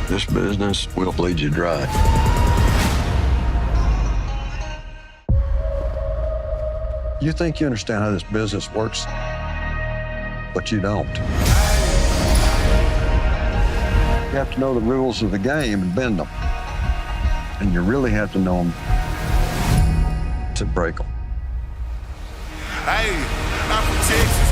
This business will bleed you dry. You think you understand how this business works, but you don't. You have to know the rules of the game and bend them. And you really have to know them to break them. Hey, I'm from Texas.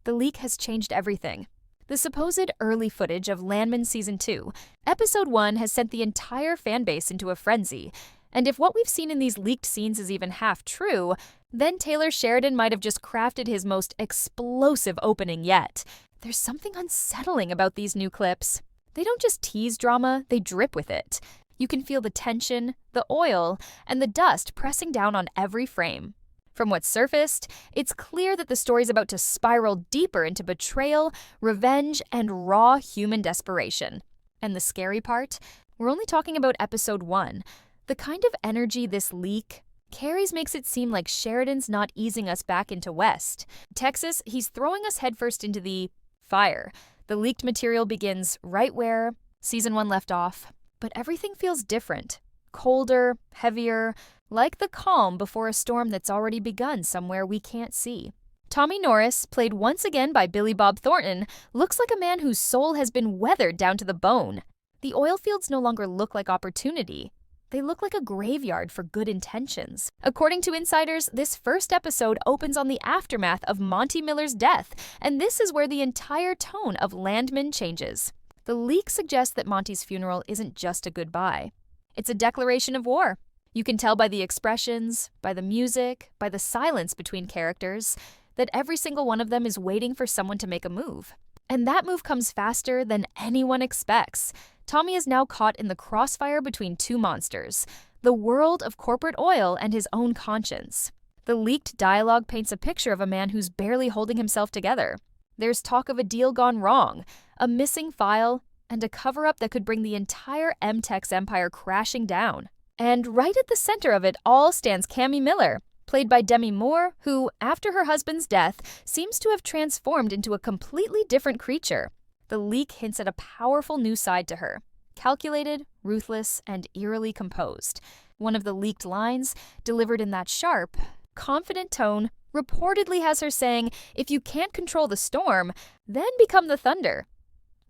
The leak has changed everything. The supposed early footage of Landman Season 2, Episode 1 has sent the entire fanbase into a frenzy. And if what we've seen in these leaked scenes is even half true, then Taylor Sheridan might have just crafted his most explosive opening yet. There's something unsettling about these new clips. They don't just tease drama, they drip with it. You can feel the tension, the oil, and the dust pressing down on every frame. From what's surfaced, it's clear that the story's about to spiral deeper into betrayal, revenge, and raw human desperation. And the scary part? We're only talking about Episode 1. The kind of energy this leak carries makes it seem like Sheridan's not easing us back into West Texas. He's throwing us headfirst into the fire. The leaked material begins right where Season 1 left off, but everything feels different. Colder, heavier, like the calm before a storm that's already begun somewhere we can't see. Tommy Norris, played once again by Billy Bob Thornton, looks like a man whose soul has been weathered down to the bone. The oil fields no longer look like opportunity. They look like a graveyard for good intentions. According to insiders, this first episode opens on the aftermath of Monty Miller's death, and this is where the entire tone of Landman changes. The leak suggests that Monty's funeral isn't just a goodbye. It's a declaration of war. You can tell by the expressions, by the music, by the silence between characters, that every single one of them is waiting for someone to make a move. And that move comes faster than anyone expects. Tommy is now caught in the crossfire between two monsters, the world of corporate oil and his own conscience. The leaked dialogue paints a picture of a man who's barely holding himself together. There's talk of a deal gone wrong, a missing file, and a cover-up that could bring the entire MTech's empire crashing down. And right at the center of it all stands Cammy Miller, played by Demi Moore, who, after her husband's death, seems to have transformed into a completely different creature. The leak hints at a powerful new side to her, calculated, ruthless, and eerily composed. One of the leaked lines, delivered in that sharp, confident tone, reportedly has her saying, "If you can't control the storm, then become the thunder."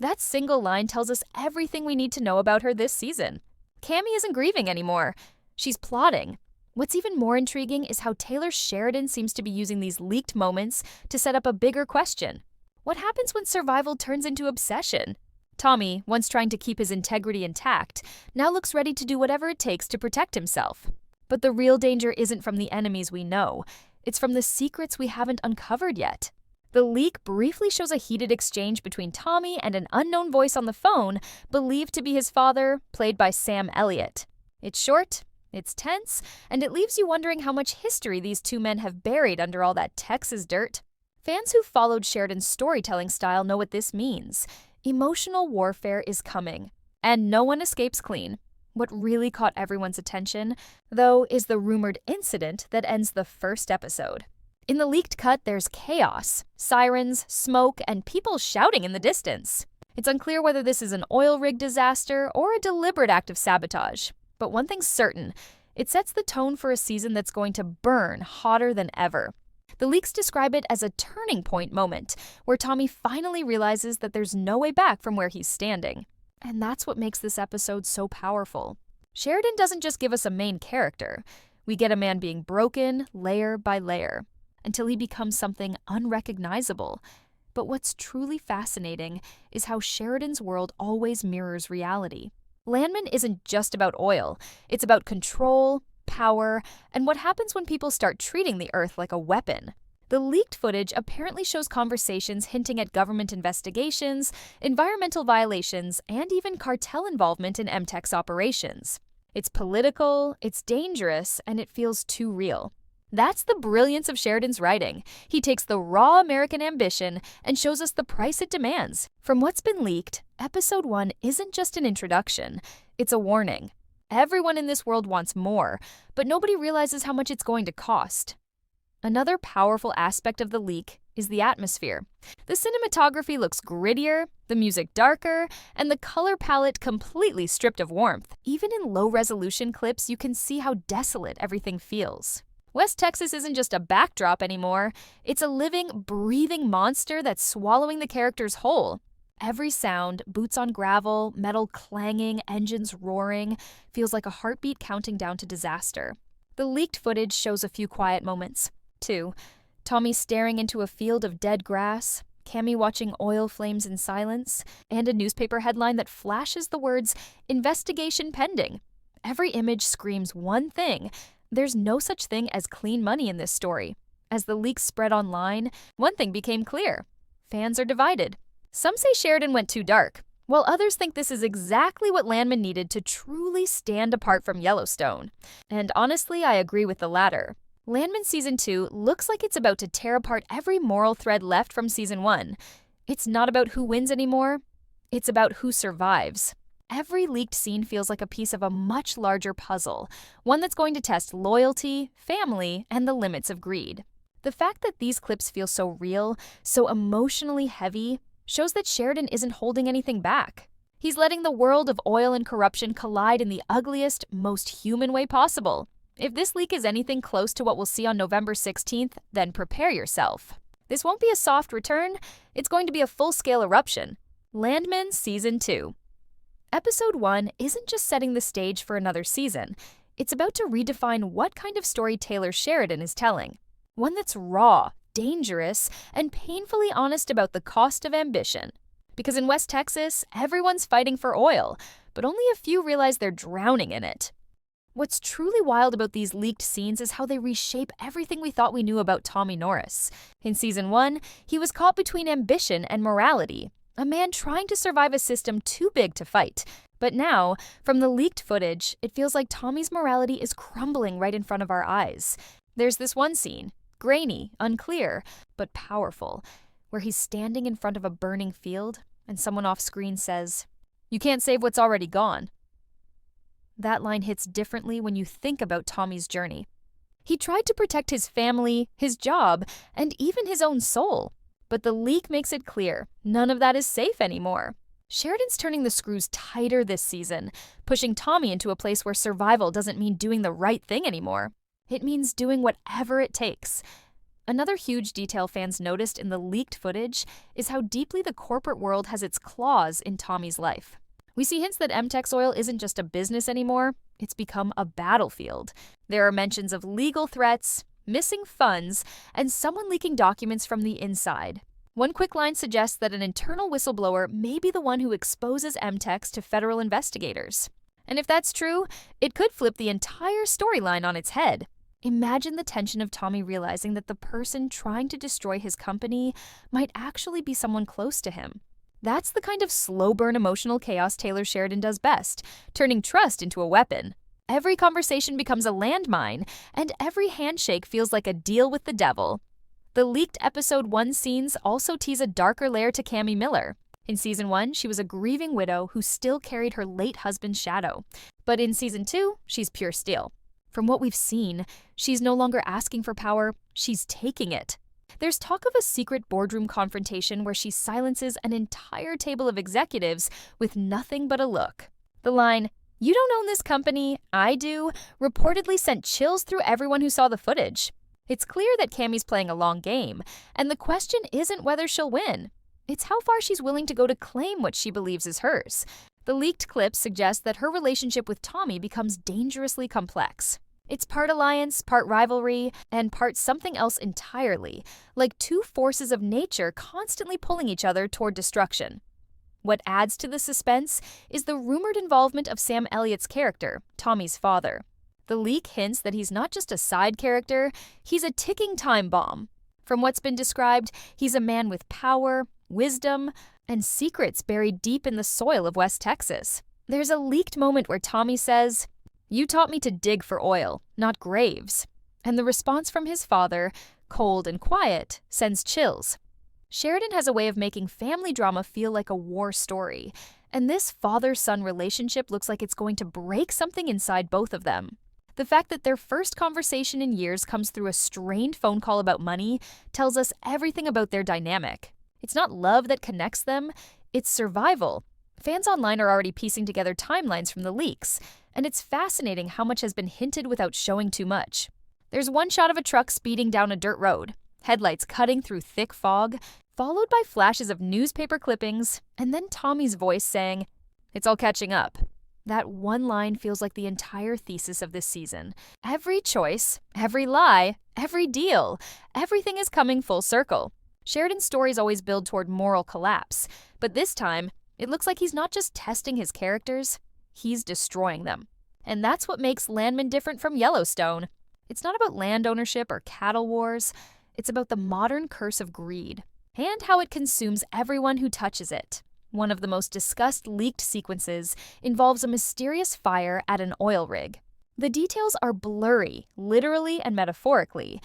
That single line tells us everything we need to know about her this season. Cammy isn't grieving anymore. She's plotting. What's even more intriguing is how Taylor Sheridan seems to be using these leaked moments to set up a bigger question. What happens when survival turns into obsession? Tommy, once trying to keep his integrity intact, now looks ready to do whatever it takes to protect himself. But the real danger isn't from the enemies we know. It's from the secrets we haven't uncovered yet. The leak briefly shows a heated exchange between Tommy and an unknown voice on the phone, believed to be his father, played by Sam Elliott. It's short, it's tense, and it leaves you wondering how much history these two men have buried under all that Texas dirt. Fans who followed Sheridan's storytelling style know what this means. Emotional warfare is coming, and no one escapes clean. What really caught everyone's attention, though, is the rumored incident that ends the first episode. In the leaked cut, there's chaos, sirens, smoke, and people shouting in the distance. It's unclear whether this is an oil rig disaster or a deliberate act of sabotage. But one thing's certain, it sets the tone for a season that's going to burn hotter than ever. The leaks describe it as a turning point moment, where Tommy finally realizes that there's no way back from where he's standing. And that's what makes this episode so powerful. Sheridan doesn't just give us a main character. We get a man being broken layer by layer, until he becomes something unrecognizable. But what's truly fascinating is how Sheridan's world always mirrors reality. Landman isn't just about oil. It's about control, power, and what happens when people start treating the Earth like a weapon. The leaked footage apparently shows conversations hinting at government investigations, environmental violations, and even cartel involvement in MTech's operations. It's political, it's dangerous, and it feels too real. That's the brilliance of Sheridan's writing. He takes the raw American ambition and shows us the price it demands. From what's been leaked, Episode 1 isn't just an introduction, it's a warning. Everyone in this world wants more, but nobody realizes how much it's going to cost. Another powerful aspect of the leak is the atmosphere. The cinematography looks grittier, The music darker, and the color palette completely stripped of warmth. Even in low-resolution clips, you can see how desolate everything feels. West Texas isn't just a backdrop anymore. It's a living, breathing monster that's swallowing the characters whole. Every sound, boots on gravel, metal clanging, engines roaring, feels like a heartbeat counting down to disaster. The leaked footage shows a few quiet moments, too. Tommy staring into a field of dead grass, Cammy watching oil flames in silence, and a newspaper headline that flashes the words, "Investigation pending." Every image screams one thing: there's no such thing as clean money in this story. As the leaks spread online, one thing became clear. Fans are divided. Some say Sheridan went too dark, while others think this is exactly what Landman needed to truly stand apart from Yellowstone. And honestly, I agree with the latter. Landman Season 2 looks like it's about to tear apart every moral thread left from Season 1. It's not about who wins anymore, it's about who survives. Every leaked scene feels like a piece of a much larger puzzle, one that's going to test loyalty, family, and the limits of greed. The fact that these clips feel so real, so emotionally heavy, shows that Sheridan isn't holding anything back. He's letting the world of oil and corruption collide in the ugliest, most human way possible. If this leak is anything close to what we'll see on November 16th, then prepare yourself. This won't be a soft return, it's going to be a full-scale eruption. Landman Season 2. Episode 1 isn't just setting the stage for another season, it's about to redefine what kind of story Taylor Sheridan is telling. One that's raw, dangerous, and painfully honest about the cost of ambition. Because in West Texas, everyone's fighting for oil, but only a few realize they're drowning in it. What's truly wild about these leaked scenes is how they reshape everything we thought we knew about Tommy Norris. In Season 1, he was caught between ambition and morality, a man trying to survive a system too big to fight. But now, from the leaked footage, it feels like Tommy's morality is crumbling right in front of our eyes. There's this one scene, grainy, unclear, but powerful, where he's standing in front of a burning field, and someone off-screen says, "You can't save what's already gone." That line hits differently when you think about Tommy's journey. He tried to protect his family, his job, and even his own soul. But the leak makes it clear, none of that is safe anymore. Sheridan's turning the screws tighter this season, pushing Tommy into a place where survival doesn't mean doing the right thing anymore. It means doing whatever it takes. Another huge detail fans noticed in the leaked footage is how deeply the corporate world has its claws in Tommy's life. We see hints that MTEX Oil isn't just a business anymore, it's become a battlefield. There are mentions of legal threats, missing funds, and someone leaking documents from the inside. One quick line suggests that an internal whistleblower may be the one who exposes MTEX to federal investigators. And if that's true, it could flip the entire storyline on its head. Imagine the tension of Tommy realizing that the person trying to destroy his company might actually be someone close to him. That's the kind of slow-burn emotional chaos Taylor Sheridan does best, turning trust into a weapon. Every conversation becomes a landmine, and every handshake feels like a deal with the devil. The leaked Episode 1 scenes also tease a darker layer to Cammy Miller. In Season 1, she was a grieving widow who still carried her late husband's shadow. But in Season 2, she's pure steel. From what we've seen, she's no longer asking for power, she's taking it. There's talk of a secret boardroom confrontation where she silences an entire table of executives with nothing but a look. The line, "You don't own this company, I do," reportedly sent chills through everyone who saw the footage. It's clear that Cammy's playing a long game, and the question isn't whether she'll win. It's how far she's willing to go to claim what she believes is hers. The leaked clips suggest that her relationship with Tommy becomes dangerously complex. It's part alliance, part rivalry, and part something else entirely, like two forces of nature constantly pulling each other toward destruction. What adds to the suspense is the rumored involvement of Sam Elliott's character, Tommy's father. The leak hints that he's not just a side character, he's a ticking time bomb. From what's been described, he's a man with power, wisdom, and secrets buried deep in the soil of West Texas. There's a leaked moment where Tommy says, "You taught me to dig for oil, not graves." And the response from his father, cold and quiet, sends chills. Sheridan has a way of making family drama feel like a war story, and this father-son relationship looks like it's going to break something inside both of them. The fact that their first conversation in years comes through a strained phone call about money tells us everything about their dynamic. It's not love that connects them, It's survival. Fans online are already piecing together timelines from the leaks, and it's fascinating how much has been hinted without showing too much. There's one shot of a truck speeding down a dirt road, headlights cutting through thick fog, followed by flashes of newspaper clippings, and then Tommy's voice saying, "It's all catching up." That one line feels like the entire thesis of this season. Every choice, every lie, every deal, everything is coming full circle. Sheridan's stories always build toward moral collapse, but this time, it looks like he's not just testing his characters, he's destroying them. And that's what makes Landman different from Yellowstone. It's not about land ownership or cattle wars. It's about the modern curse of greed and how it consumes everyone who touches it. One of the most discussed leaked sequences involves a mysterious fire at an oil rig. The details are blurry, literally and metaphorically,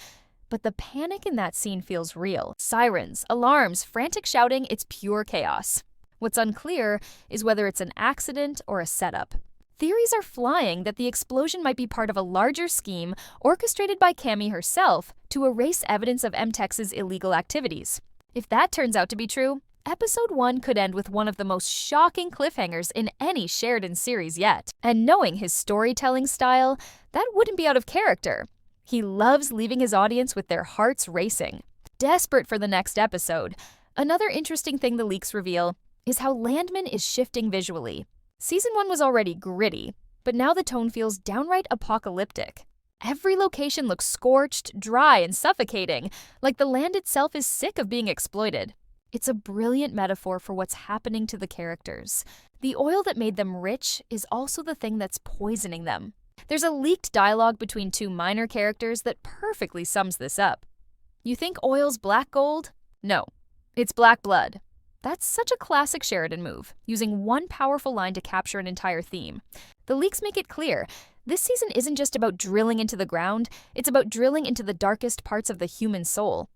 but the panic in that scene feels real. Sirens, alarms, frantic shouting, it's pure chaos. What's unclear is whether it's an accident or a setup. Theories are flying that the explosion might be part of a larger scheme orchestrated by Cammy herself to erase evidence of MTex's illegal activities. If that turns out to be true, Episode 1 could end with one of the most shocking cliffhangers in any Sheridan series yet. And knowing his storytelling style, that wouldn't be out of character. He loves leaving his audience with their hearts racing, desperate for the next episode. Another interesting thing the leaks reveal is how Landman is shifting visually. Season 1 was already gritty, but now the tone feels downright apocalyptic. Every location looks scorched, dry, and suffocating, like the land itself is sick of being exploited. It's a brilliant metaphor for what's happening to the characters. The oil that made them rich is also the thing that's poisoning them. There's a leaked dialogue between two minor characters that perfectly sums this up. "You think oil's black gold? No, it's black blood." That's such a classic Sheridan move, using one powerful line to capture an entire theme. The leaks make it clear, this season isn't just about drilling into the ground, it's about drilling into the darkest parts of the human soul.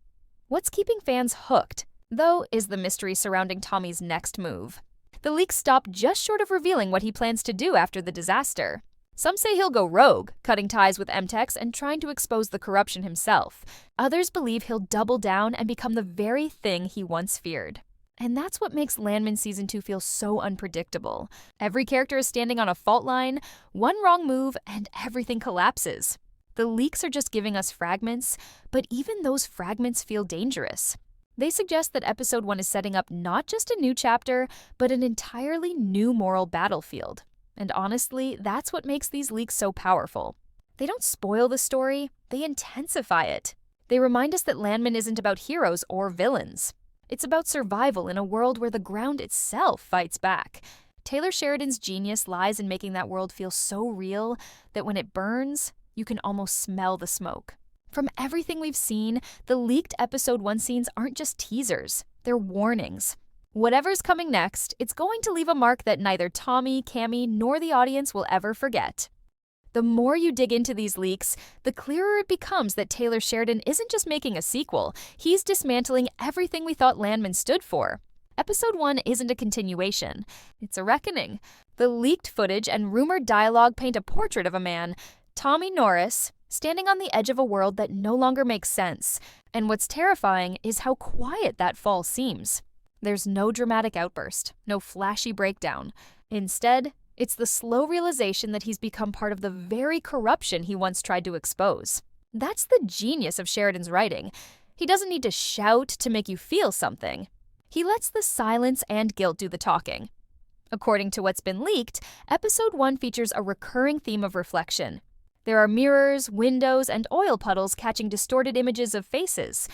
What's keeping fans hooked, though, is the mystery surrounding Tommy's next move. The leaks stop just short of revealing what he plans to do after the disaster. Some say he'll go rogue, cutting ties with MTex and trying to expose the corruption himself. Others believe he'll double down and become the very thing he once feared. And that's what makes Landman Season 2 feel so unpredictable. Every character is standing on a fault line, one wrong move, and everything collapses. The leaks are just giving us fragments, but even those fragments feel dangerous. They suggest that Episode 1 is setting up not just a new chapter, but an entirely new moral battlefield. And honestly, that's what makes these leaks so powerful. They don't spoil the story, they intensify it. They remind us that Landman isn't about heroes or villains. It's about survival in a world where the ground itself fights back. Taylor Sheridan's genius lies in making that world feel so real that when it burns, you can almost smell the smoke. From everything we've seen, the leaked Episode 1 scenes aren't just teasers, they're warnings. Whatever's coming next, it's going to leave a mark that neither Tommy, Cammy, nor the audience will ever forget. The more you dig into these leaks, the clearer it becomes that Taylor Sheridan isn't just making a sequel, he's dismantling everything we thought Landman stood for. Episode 1 isn't a continuation, it's a reckoning. The leaked footage and rumored dialogue paint a portrait of a man, Tommy Norris, standing on the edge of a world that no longer makes sense. And what's terrifying is how quiet that fall seems. There's no dramatic outburst, no flashy breakdown. Instead, it's the slow realization that he's become part of the very corruption he once tried to expose. That's the genius of Sheridan's writing. He doesn't need to shout to make you feel something. He lets the silence and guilt do the talking. According to what's been leaked, Episode 1 features a recurring theme of reflection. There are mirrors, windows, and oil puddles catching distorted images of faces,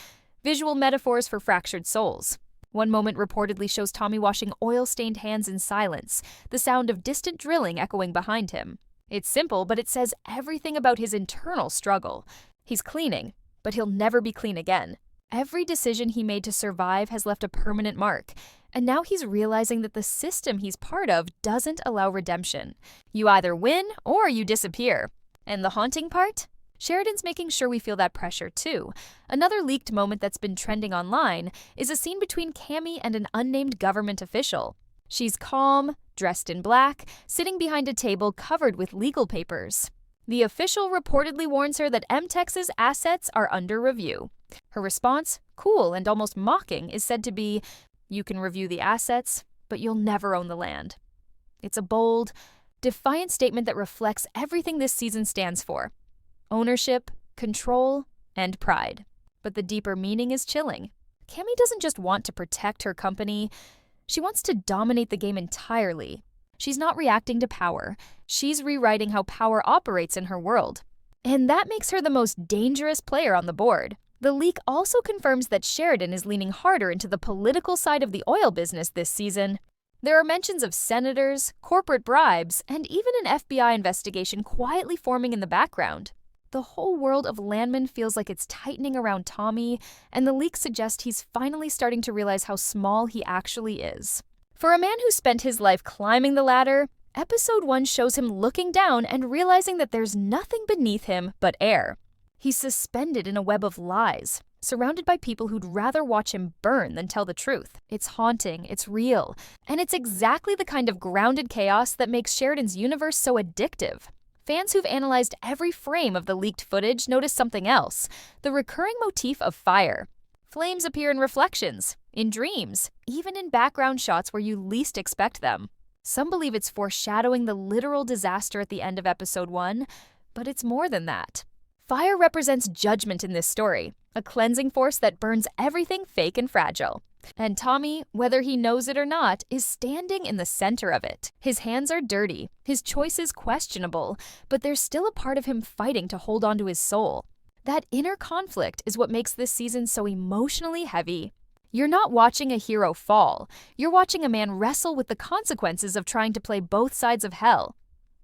visual metaphors for fractured souls. One moment reportedly shows Tommy washing oil-stained hands in silence, the sound of distant drilling echoing behind him. It's simple, but it says everything about his internal struggle. He's cleaning, but he'll never be clean again. Every decision he made to survive has left a permanent mark, and now he's realizing that the system he's part of doesn't allow redemption. You either win or you disappear. And the haunting part? Sheridan's making sure we feel that pressure too. Another leaked moment that's been trending online is a scene between Cammy and an unnamed government official. She's calm, dressed in black, sitting behind a table covered with legal papers. The official reportedly warns her that MTex's assets are under review. Her response, cool and almost mocking, is said to be, "You can review the assets, but you'll never own the land. It's a bold, defiant statement that reflects everything this season stands for: ownership, control, and pride. But the deeper meaning is chilling. Cammy doesn't just want to protect her company, she wants to dominate the game entirely. She's not reacting to power, she's rewriting how power operates in her world. And that makes her the most dangerous player on the board. The leak also confirms that Sheridan is leaning harder into the political side of the oil business this season. There are mentions of senators, corporate bribes, and even an FBI investigation quietly forming in the background. The whole world of Landman feels like it's tightening around Tommy, and the leaks suggest he's finally starting to realize how small he actually is. For a man who spent his life climbing the ladder, Episode 1 shows him looking down and realizing that there's nothing beneath him but air. He's suspended in a web of lies, surrounded by people who'd rather watch him burn than tell the truth. It's haunting, it's real, and it's exactly the kind of grounded chaos that makes Sheridan's universe so addictive. Fans who've analyzed every frame of the leaked footage notice something else: the recurring motif of fire. Flames appear in reflections, in dreams, even in background shots where you least expect them. Some believe it's foreshadowing the literal disaster at the end of Episode 1, but it's more than that. Fire represents judgment in this story, a cleansing force that burns everything fake and fragile. And Tommy, whether he knows it or not, is standing in the center of it. His hands are dirty, his choices questionable, but there's still a part of him fighting to hold on to his soul. That inner conflict is what makes this season so emotionally heavy. You're not watching a hero fall, you're watching a man wrestle with the consequences of trying to play both sides of hell.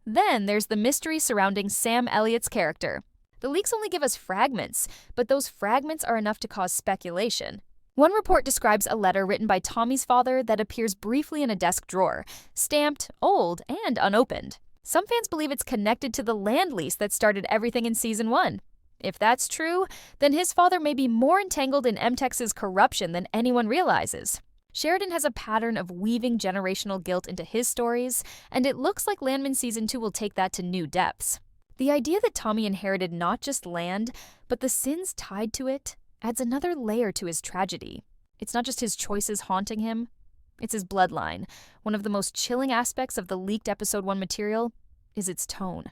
Then there's the mystery surrounding Sam Elliott's character. The leaks only give us fragments, but those fragments are enough to cause speculation. One report describes a letter written by Tommy's father that appears briefly in a desk drawer, stamped, old, and unopened. Some fans believe it's connected to the land lease that started everything in Season 1. If that's true, then his father may be more entangled in MTex's corruption than anyone realizes. Sheridan has a pattern of weaving generational guilt into his stories, and it looks like Landman Season 2 will take that to new depths. The idea that Tommy inherited not just land, but the sins tied to it, adds another layer to his tragedy. It's not just his choices haunting him, it's his bloodline. One of the most chilling aspects of the leaked Episode 1 material is its tone.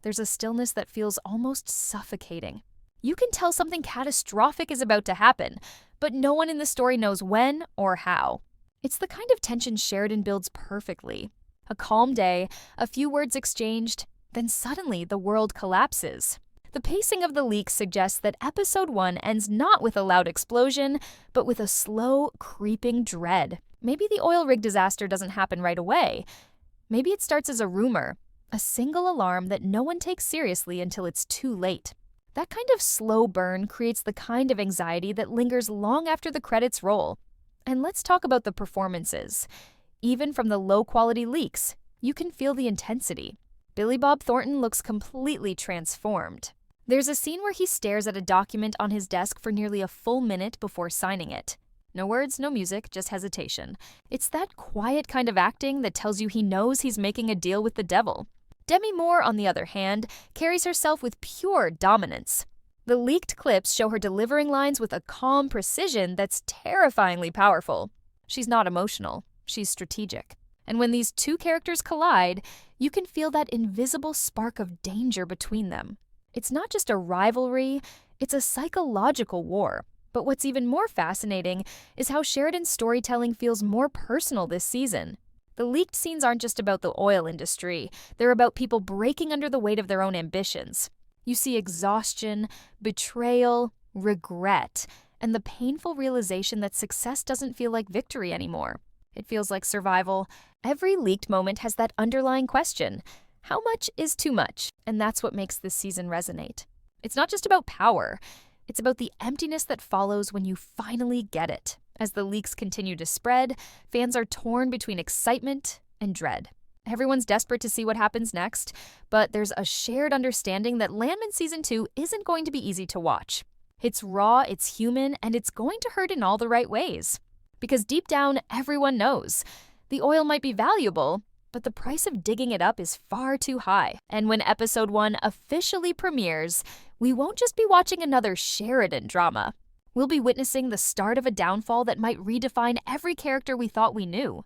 There's a stillness that feels almost suffocating. You can tell something catastrophic is about to happen, but no one in the story knows when or how. It's the kind of tension Sheridan builds perfectly. A calm day, a few words exchanged, then suddenly the world collapses. The pacing of the leaks suggests that Episode 1 ends not with a loud explosion, but with a slow, creeping dread. Maybe the oil rig disaster doesn't happen right away. Maybe it starts as a rumor, a single alarm that no one takes seriously until it's too late. That kind of slow burn creates the kind of anxiety that lingers long after the credits roll. And let's talk about the performances. Even from the low-quality leaks, you can feel the intensity. Billy Bob Thornton looks completely transformed. There's a scene where he stares at a document on his desk for nearly a full minute before signing it. No words, no music, just hesitation. It's that quiet kind of acting that tells you he knows he's making a deal with the devil. Demi Moore, on the other hand, carries herself with pure dominance. The leaked clips show her delivering lines with a calm precision that's terrifyingly powerful. She's not emotional, she's strategic. And when these two characters collide, you can feel that invisible spark of danger between them. It's not just a rivalry, it's a psychological war. But what's even more fascinating is how Sheridan's storytelling feels more personal this season. The leaked scenes aren't just about the oil industry, they're about people breaking under the weight of their own ambitions. You see exhaustion, betrayal, regret, and the painful realization that success doesn't feel like victory anymore. It feels like survival. Every leaked moment has that underlying question: how much is too much? And that's what makes this season resonate. It's not just about power. It's about the emptiness that follows when you finally get it. As the leaks continue to spread, fans are torn between excitement and dread. Everyone's desperate to see what happens next, but there's a shared understanding that Landman Season 2 isn't going to be easy to watch. It's raw, it's human, and it's going to hurt in all the right ways. Because deep down, everyone knows. The oil might be valuable, but the price of digging it up is far too high. And when Episode 1 officially premieres, we won't just be watching another Sheridan drama. We'll be witnessing the start of a downfall that might redefine every character we thought we knew.